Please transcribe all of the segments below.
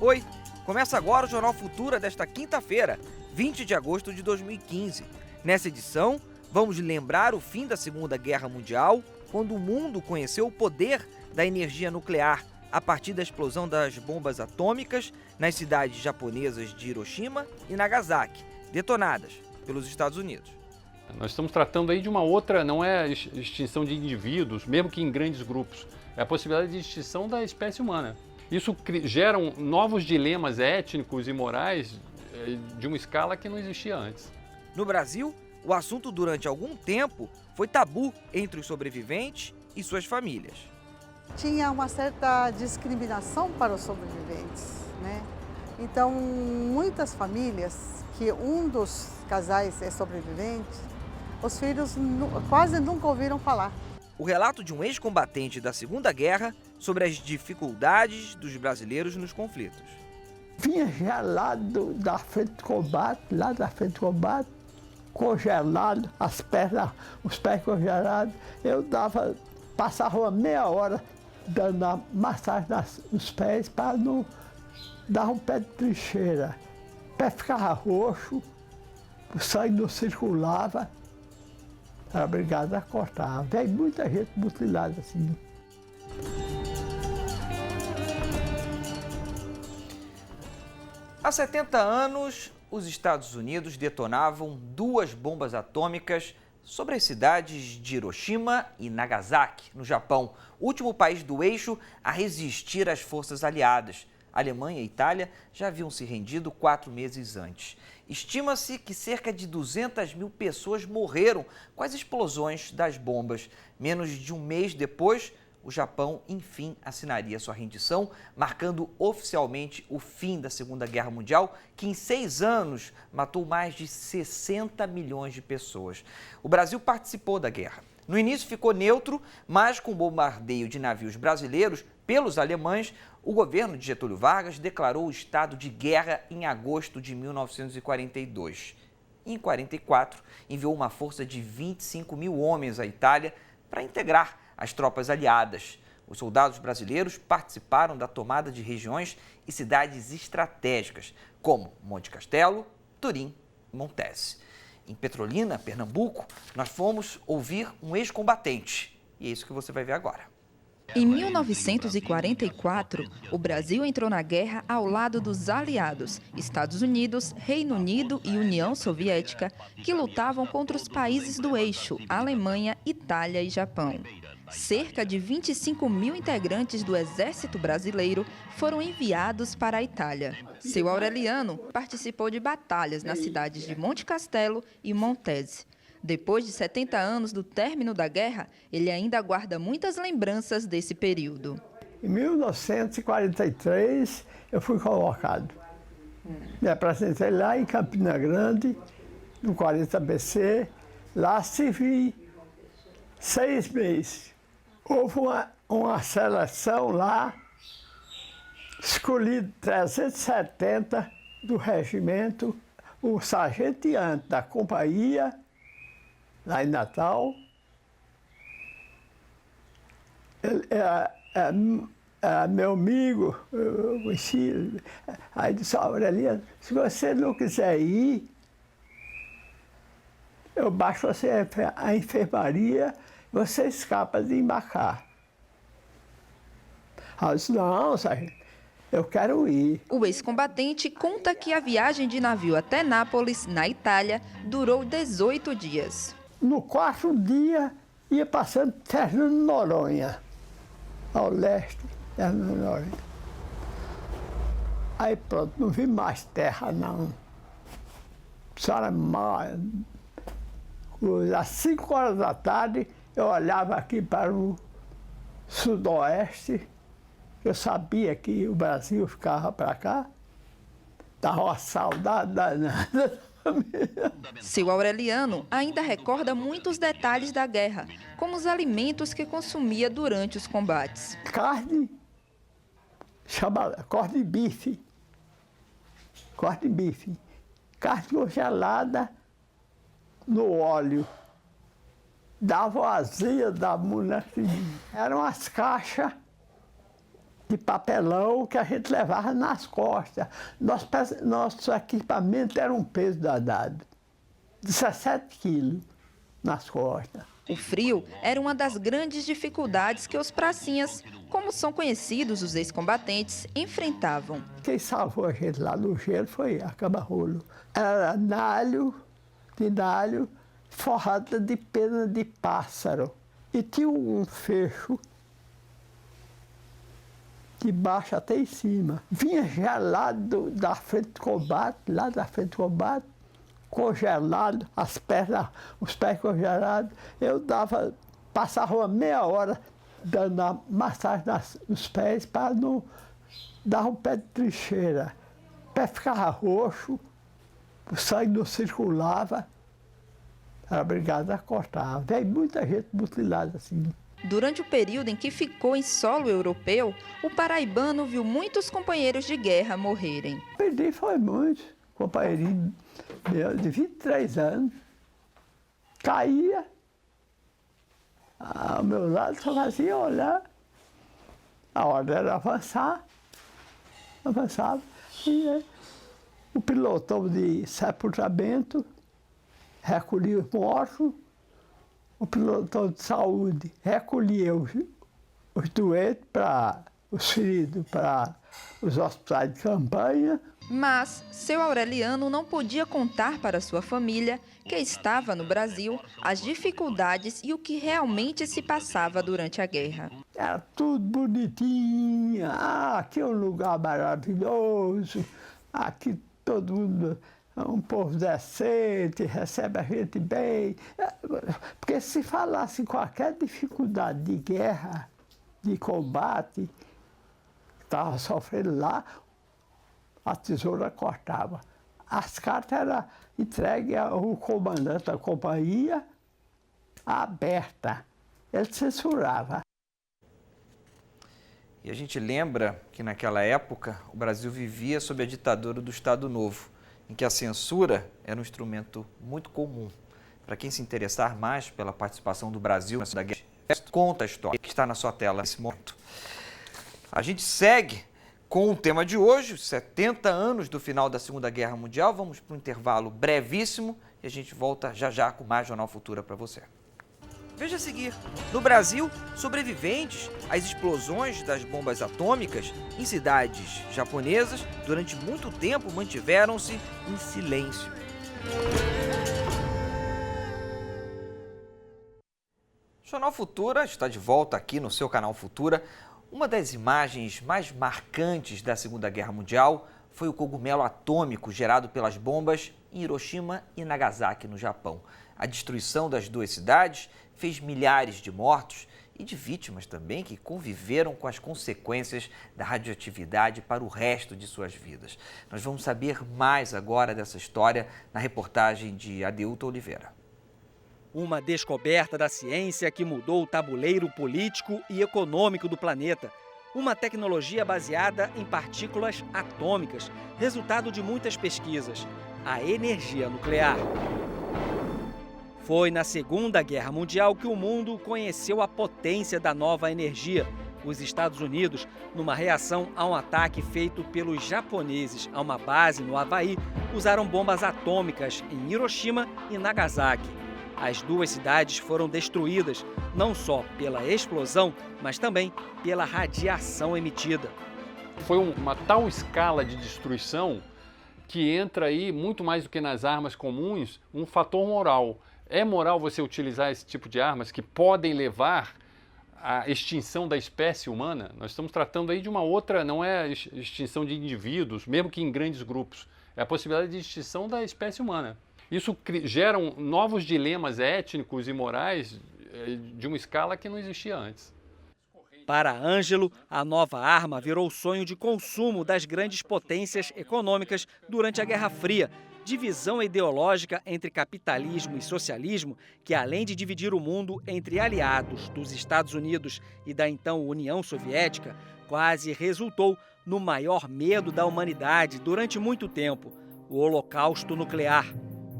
Oi, começa agora o Jornal Futura desta quinta-feira, 20 de agosto de 2015. Nessa edição, vamos lembrar o fim da Segunda Guerra Mundial, quando o mundo conheceu o poder da energia nuclear a partir da explosão das bombas atômicas nas cidades japonesas de Hiroshima e Nagasaki, detonadas pelos Estados Unidos. Nós estamos tratando aí de uma outra, não é extinção de indivíduos, mesmo que em grandes grupos, é a possibilidade de extinção da espécie humana. Isso gera novos dilemas étnicos e morais de uma escala que não existia antes. No Brasil, o assunto durante algum tempo foi tabu entre os sobreviventes e suas famílias. Tinha uma certa discriminação para os sobreviventes, né? Então, muitas famílias que um dos casais é sobrevivente, os filhos quase nunca ouviram falar. O relato de um ex-combatente da Segunda Guerra sobre as dificuldades dos brasileiros nos conflitos. Vinha já lá da frente do combate, lá da frente do combate, congelado, as pernas, os pés congelados. Eu passava uma meia hora dando a massagem nos pés para não dar um pé de trincheira. O pé ficava roxo, o sangue não circulava. Era obrigado a cortar. Veio muita gente mutilada assim. Há 70 anos, os Estados Unidos detonavam 2 bombas atômicas sobre as cidades de Hiroshima e Nagasaki, no Japão, o último país do eixo a resistir às forças aliadas. A Alemanha e a Itália já haviam se rendido 4 meses antes. Estima-se que cerca de 200 mil pessoas morreram com as explosões das bombas. Menos de um mês depois, o Japão, enfim, assinaria sua rendição, marcando oficialmente o fim da Segunda Guerra Mundial, que em 6 anos matou mais de 60 milhões de pessoas. O Brasil participou da guerra. No início ficou neutro, mas com o bombardeio de navios brasileiros pelos alemães, o governo de Getúlio Vargas declarou o estado de guerra em agosto de 1942. Em 1944, enviou uma força de 25 mil homens à Itália para integrar as tropas aliadas. Os soldados brasileiros participaram da tomada de regiões e cidades estratégicas, como Monte Castelo, Turim e Montese. Em Petrolina, Pernambuco, nós fomos ouvir um ex-combatente. E é isso que você vai ver agora. Em 1944, o Brasil entrou na guerra ao lado dos aliados, Estados Unidos, Reino Unido e União Soviética, que lutavam contra os países do eixo, Alemanha, Itália e Japão. Cerca de 25 mil integrantes do Exército Brasileiro foram enviados para a Itália. Seu Aureliano participou de batalhas nas cidades de Monte Castelo e Montese. Depois de 70 anos do término da guerra, ele ainda guarda muitas lembranças desse período. Em 1943, eu fui convocado. Me apresentei lá em Campina Grande, no 40BC. Lá servi 6 meses. Houve uma seleção lá, escolhi 370 do regimento, o sargento da companhia, lá em Natal. Ele era meu amigo, eu conheci. Aí disse: Aureliano, se você não quiser ir, eu baixo você a enfermaria, você escapa de embarcar. Aí eu disse: não, sargento, eu quero ir. O ex-combatente conta que a viagem de navio até Nápoles, na Itália, durou 18 dias. No 4º dia, ia passando Fernando de Noronha, ao leste, Fernando de Noronha. Aí pronto, não vi mais terra, não. Às 5 horas da tarde, eu olhava aqui para o sudoeste, eu sabia que o Brasil ficava para cá, dava uma saudade danada. Seu Aureliano ainda recorda muitos detalhes da guerra, como os alimentos que consumia durante os combates. Carne, corte de bife. Carne congelada no óleo. Dava azia da mulher. Eram as caixas de papelão que a gente levava nas costas. Nosso equipamento era um peso danado, 17 quilos nas costas. O frio era uma das grandes dificuldades que os pracinhas, como são conhecidos os ex-combatentes, enfrentavam. Quem salvou a gente lá no gelo foi a Cama-Rolo. Era nalho, forrada de pena de pássaro. E tinha um fecho de baixo até em cima. Vinha gelado da frente de combate, lá da frente de combate, congelado, as pernas, os pés congelados. Eu passava uma meia hora dando a massagem nos pés para não dar um pé de trincheira. O pé ficava roxo, o sangue não circulava, a brigada cortava. Veio muita gente mutilada assim. Durante o período em que ficou em solo europeu, o paraibano viu muitos companheiros de guerra morrerem. Perdi foi muito, companheirinho meu de 23 anos, caía ao meu lado, só fazia olhar. A ordem era avançava, e o pilotão de sepultamento recolhia os mortos, o pilotão de saúde recolhia os doentes, os feridos para os hospitais de campanha. Mas seu Aureliano não podia contar para sua família, que estava no Brasil, as dificuldades e o que realmente se passava durante a guerra. Era tudo bonitinho, aqui é um lugar maravilhoso, aqui todo mundo é um povo decente, recebe a gente bem. Porque se falasse em qualquer dificuldade de guerra, de combate, que estava sofrendo lá, a tesoura cortava. As cartas eram entregues ao comandante da companhia, aberta. Ele censurava. E a gente lembra que naquela época o Brasil vivia sob a ditadura do Estado Novo, em que a censura era um instrumento muito comum. Para quem se interessar mais pela participação do Brasil na Segunda Guerra, conta a história que está na sua tela nesse momento. A gente segue com o tema de hoje, os 70 anos do final da Segunda Guerra Mundial. Vamos para um intervalo brevíssimo e a gente volta já já com mais Jornal Futura para você. Veja a seguir, no Brasil, sobreviventes às explosões das bombas atômicas em cidades japonesas durante muito tempo mantiveram-se em silêncio. O Jornal Futura está de volta aqui no seu canal Futura. Uma das imagens mais marcantes da Segunda Guerra Mundial foi o cogumelo atômico gerado pelas bombas em Hiroshima e Nagasaki, no Japão. A destruição das duas cidades fez milhares de mortos e de vítimas também que conviveram com as consequências da radioatividade para o resto de suas vidas. Nós vamos saber mais agora dessa história na reportagem de Adeilton Oliveira. Uma descoberta da ciência que mudou o tabuleiro político e econômico do planeta. Uma tecnologia baseada em partículas atômicas, resultado de muitas pesquisas. A energia nuclear. Foi na Segunda Guerra Mundial que o mundo conheceu a potência da nova energia. Os Estados Unidos, numa reação a um ataque feito pelos japoneses a uma base no Havaí, usaram bombas atômicas em Hiroshima e Nagasaki. As duas cidades foram destruídas, não só pela explosão, mas também pela radiação emitida. Foi uma tal escala de destruição que entra aí, muito mais do que nas armas comuns, um fator moral. É moral você utilizar esse tipo de armas que podem levar à extinção da espécie humana? Nós estamos tratando aí de uma outra, não é extinção de indivíduos, mesmo que em grandes grupos. É a possibilidade de extinção da espécie humana. Isso gera novos dilemas étnicos e morais de uma escala que não existia antes. Para Ângelo, a nova arma virou o sonho de consumo das grandes potências econômicas durante a Guerra Fria. Divisão ideológica entre capitalismo e socialismo que, além de dividir o mundo entre aliados dos Estados Unidos e da então União Soviética, quase resultou no maior medo da humanidade durante muito tempo, o Holocausto Nuclear.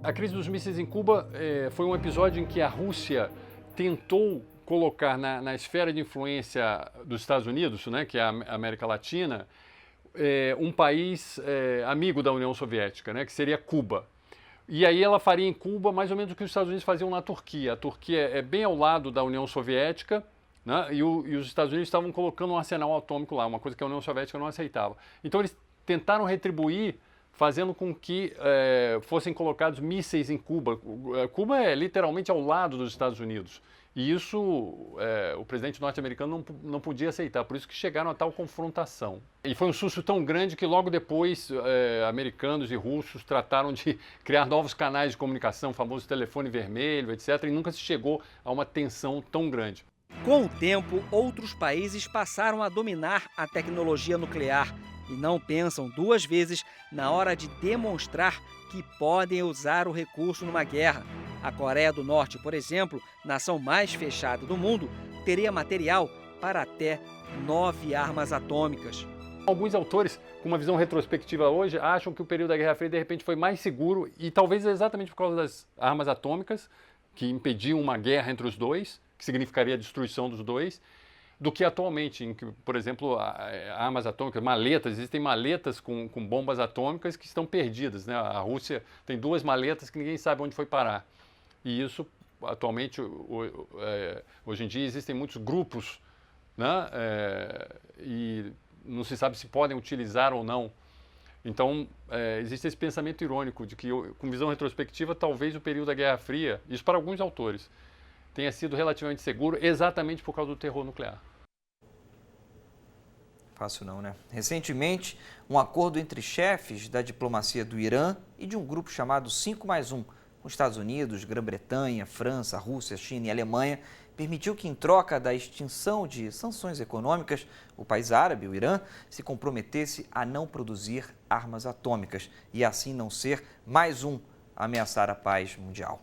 A crise dos mísseis em Cuba foi um episódio em que a Rússia tentou colocar na esfera de influência dos Estados Unidos, né, que é a América Latina, um país amigo da União Soviética, né, que seria Cuba. E aí ela faria em Cuba mais ou menos o que os Estados Unidos faziam na Turquia. A Turquia é bem ao lado da União Soviética, né, e os Estados Unidos estavam colocando um arsenal atômico lá, uma coisa que a União Soviética não aceitava. Então eles tentaram retribuir, fazendo com que fossem colocados mísseis em Cuba. Cuba é literalmente ao lado dos Estados Unidos. E isso o presidente norte-americano não podia aceitar, por isso que chegaram a tal confrontação. E foi um susto tão grande que logo depois americanos e russos trataram de criar novos canais de comunicação, o famoso telefone vermelho, etc. E nunca se chegou a uma tensão tão grande. Com o tempo, outros países passaram a dominar a tecnologia nuclear e não pensam duas vezes na hora de demonstrar que podem usar o recurso numa guerra. A Coreia do Norte, por exemplo, nação mais fechada do mundo, teria material para até 9 armas atômicas. Alguns autores, com uma visão retrospectiva hoje, acham que o período da Guerra Fria, de repente, foi mais seguro, e talvez exatamente por causa das armas atômicas, que impediam uma guerra entre os dois, que significaria a destruição dos dois, do que atualmente, em que, por exemplo, armas atômicas, maletas, existem maletas com bombas atômicas que estão perdidas, né? A Rússia tem 2 maletas que ninguém sabe onde foi parar. E isso, atualmente, hoje em dia, existem muitos grupos, né? E não se sabe se podem utilizar ou não. Então, existe esse pensamento irônico de que, com visão retrospectiva, talvez o período da Guerra Fria, isso para alguns autores, tenha sido relativamente seguro exatamente por causa do terror nuclear. Fácil não, né? Recentemente, um acordo entre chefes da diplomacia do Irã e de um grupo chamado 5+1, com Estados Unidos, Grã-Bretanha, França, Rússia, China e Alemanha, permitiu que, em troca da extinção de sanções econômicas, o país árabe, o Irã, se comprometesse a não produzir armas atômicas e assim não ser mais um a ameaçar a paz mundial.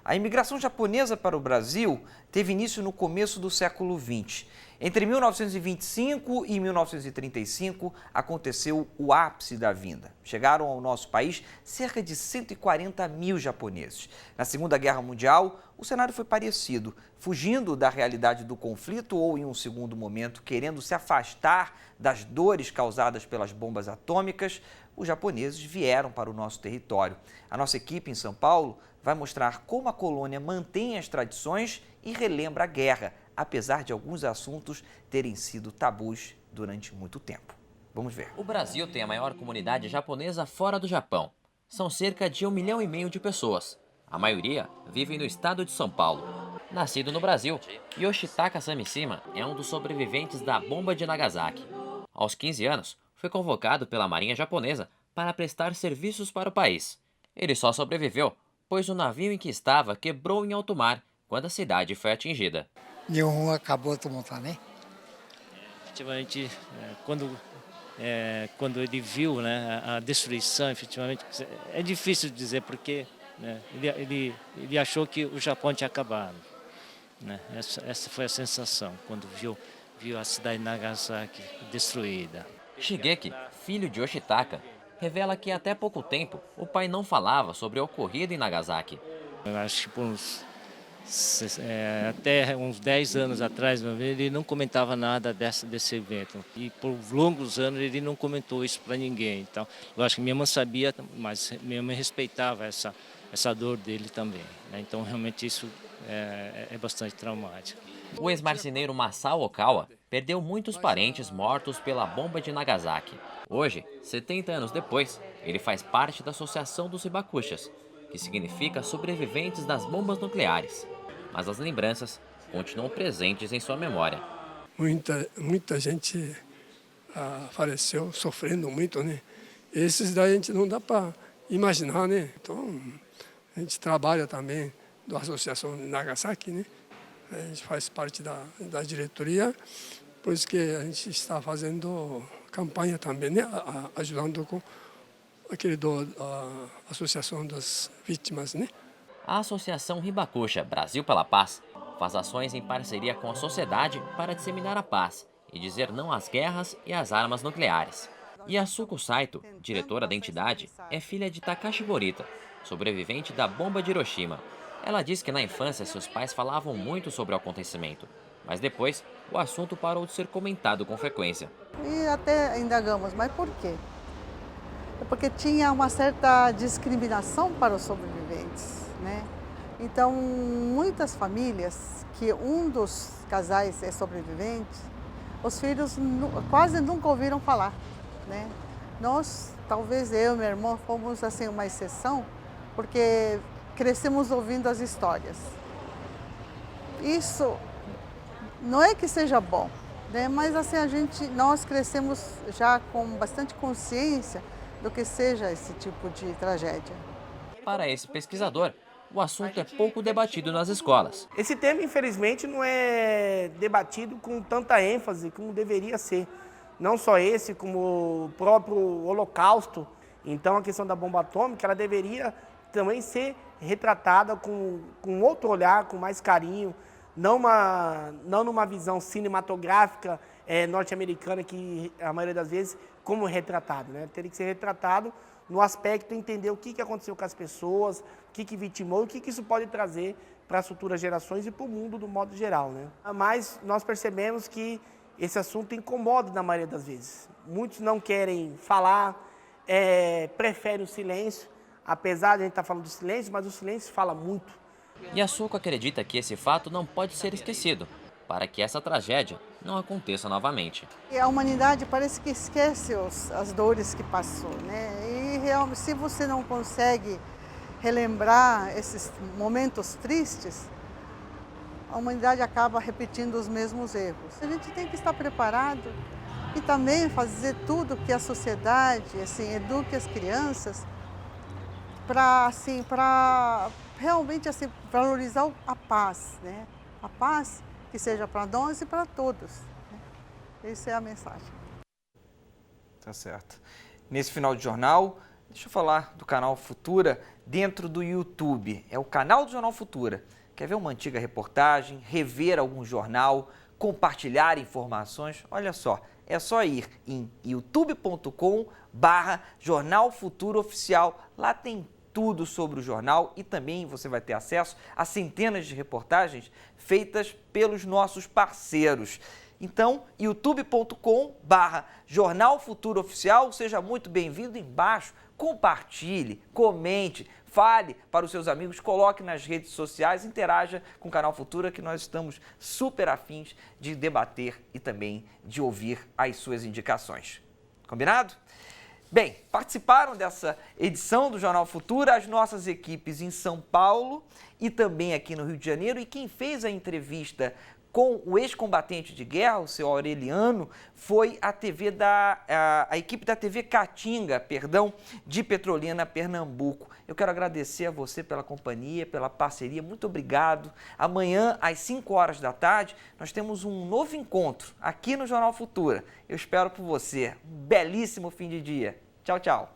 A imigração japonesa para o Brasil teve início no começo do século XX. Entre 1925 e 1935, aconteceu o ápice da vinda. Chegaram ao nosso país cerca de 140 mil japoneses. Na Segunda Guerra Mundial, o cenário foi parecido. Fugindo da realidade do conflito ou, em um segundo momento, querendo se afastar das dores causadas pelas bombas atômicas, os japoneses vieram para o nosso território. A nossa equipe em São Paulo vai mostrar como a colônia mantém as tradições e relembra a guerra, apesar de alguns assuntos terem sido tabus durante muito tempo. Vamos ver. O Brasil tem a maior comunidade japonesa fora do Japão. São cerca de 1,5 milhão de pessoas. A maioria vive no estado de São Paulo. Nascido no Brasil, Yoshitaka Samishima é um dos sobreviventes da bomba de Nagasaki. Aos 15 anos, foi convocado pela Marinha Japonesa para prestar serviços para o país. Ele só sobreviveu pois o navio em que estava quebrou em alto mar quando a cidade foi atingida. Efetivamente, quando ele viu, né, a destruição, efetivamente, é difícil dizer porque, né, ele achou que o Japão tinha acabado. Né? Essa foi a sensação quando viu a cidade de Nagasaki destruída. Shigeki, filho de Yoshitaka, revela que até pouco tempo o pai não falava sobre o ocorrido em Nagasaki. Eu acho que até uns 10 anos atrás, ele não comentava nada desse evento. E por longos anos ele não comentou isso para ninguém. Então, lógico que minha mãe sabia, mas minha mãe respeitava essa dor dele também. Né? Então, realmente isso é bastante traumático. O ex-marceneiro Masao Okawa perdeu muitos parentes mortos pela bomba de Nagasaki. Hoje, 70 anos depois, ele faz parte da Associação dos Hibakushas, que significa sobreviventes das bombas nucleares. Mas as lembranças continuam presentes em sua memória. Muita gente faleceu sofrendo muito, né? Esses daí a gente não dá para imaginar, né? Então, a gente trabalha também da Associação de Nagasaki, né? A gente faz parte da diretoria, por isso que a gente está fazendo campanha também, né? Ajudando com a Associação das Vítimas, né? A Associação Hibakusha Brasil pela Paz faz ações em parceria com a sociedade para disseminar a paz e dizer não às guerras e às armas nucleares. Yasuko Saito, diretora da entidade, é filha de Takashi Morita, sobrevivente da bomba de Hiroshima. Ela diz que na infância seus pais falavam muito sobre o acontecimento, mas depois o assunto parou de ser comentado com frequência. E até indagamos, mas por quê? É porque tinha uma certa discriminação para os sobreviventes, né? Então, muitas famílias que um dos casais é sobrevivente, os filhos quase nunca ouviram falar, né? Nós, talvez eu e meu irmão, fomos assim uma exceção, porque crescemos ouvindo as histórias. Isso não é que seja bom, né? Mas assim nós crescemos já com bastante consciência do que seja esse tipo de tragédia. Para esse pesquisador, o assunto é pouco debatido nas escolas. Esse tema, infelizmente, não é debatido com tanta ênfase como deveria ser. Não só esse, como o próprio Holocausto. Então, a questão da bomba atômica, ela deveria também ser retratada com outro olhar, com mais carinho, não numa visão cinematográfica norte-americana, que a maioria das vezes, como retratado, né? Teria que ser retratado no aspecto de entender o que aconteceu com as pessoas, o que vitimou, o que isso pode trazer para as futuras gerações e para o mundo do modo geral, né? Mas nós percebemos que esse assunto incomoda na maioria das vezes. Muitos não querem falar, preferem o silêncio, apesar de a gente estar falando do silêncio, mas o silêncio fala muito. Yasuko acredita que esse fato não pode ser esquecido, para que essa tragédia não aconteça novamente. E a humanidade parece que esquece as dores que passou, né? E realmente, se você não consegue relembrar esses momentos tristes, a humanidade acaba repetindo os mesmos erros. A gente tem que estar preparado e também fazer tudo que a sociedade eduque as crianças para realmente valorizar a paz, né? A paz que seja para nós e para todos. Essa é a mensagem. Tá certo. Nesse final de jornal, deixa eu falar do canal Futura dentro do YouTube. É o canal do Jornal Futura. Quer ver uma antiga reportagem, rever algum jornal, compartilhar informações? Olha só, é só ir em youtube.com/Jornal Futura Oficial. Lá tem tudo sobre o jornal e também você vai ter acesso a centenas de reportagens feitas pelos nossos parceiros. Então, youtube.com/Jornal Futura Oficial, seja muito bem-vindo. Embaixo, compartilhe, comente, fale para os seus amigos, coloque nas redes sociais, interaja com o Canal Futura, que nós estamos super afins de debater e também de ouvir as suas indicações. Combinado? Bem, participaram dessa edição do Jornal Futura as nossas equipes em São Paulo e também aqui no Rio de Janeiro, e quem fez a entrevista com o ex-combatente de guerra, o seu Aureliano, foi a equipe da TV Caatinga, de Petrolina, Pernambuco. Eu quero agradecer a você pela companhia, pela parceria, muito obrigado. Amanhã, às 5 horas da tarde, nós temos um novo encontro aqui no Jornal Futura. Eu espero por você. Um belíssimo fim de dia. Tchau, tchau.